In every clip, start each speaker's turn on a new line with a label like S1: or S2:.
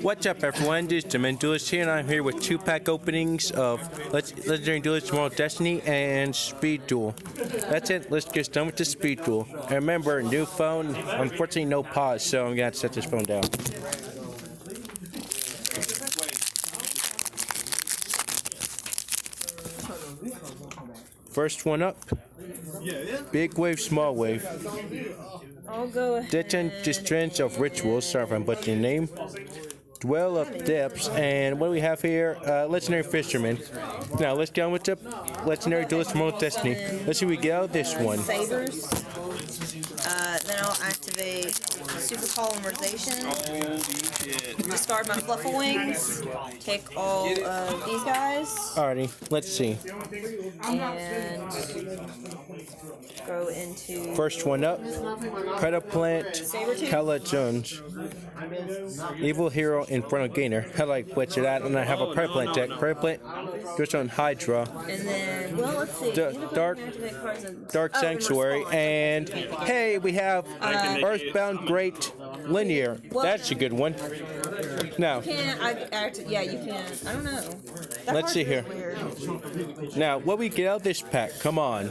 S1: What's up, everyone? This is Duelist here, and I'm here with 2-pack openings of Legendary Duelist Imortal Destiny and Speed Duel. That's it. Let's get done with the Speed Duel. And remember, new phone. Unfortunately, no pause, so I'm gonna have to set this phone down. First one up. Big wave, small wave.
S2: I'll go ahead.
S1: Detent Distress of Rituals. Sorry if I'm butchering your name. Dwell of Depths, and what do we have here? Legendary Fisherman. Now let's get on with the Legendary Duelist Imortal Destiny. Let's see what we get out of this one.
S2: Sabers. Then I'll activate Super Polymerization. Discard my Fluffle Wings. Take all of these guys.
S1: Alrighty, let's see.
S2: And go into...
S1: First one up. Predaplant, Kala Jones. Evil Hero, Infernal Gainer. I like what's that, and I have a Predaplant deck. Predaplant, just on Hydra.
S2: And then, well, let's see.
S1: Dark Sanctuary, and hey, we have Earthbound Great Linear. That's a good one. Now,
S2: yeah, you can. I don't know.
S1: Let's see here.
S2: Weird.
S1: Now, what we get out of this pack? Come on.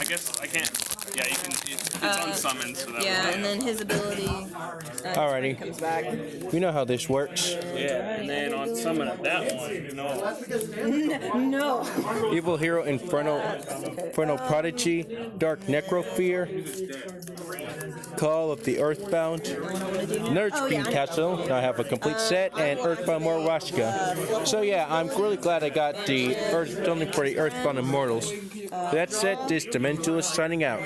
S3: I guess I can't. Yeah, you can. It's unsummoned, so that
S2: yeah, and then his ability
S1: Alrighty.
S2: comes back.
S1: We know how this works.
S3: Yeah, and then on summon of that one,
S2: No.
S1: Evil Hero, Infernal Prodigy, Dark Necrofear, Call of the Earthbound, Nerd Speed Castle. I have a complete set, and Earthbound Morwashka. So yeah, I'm really glad I got the only for the Earthbound Immortals. That said, this Dementualist signing out.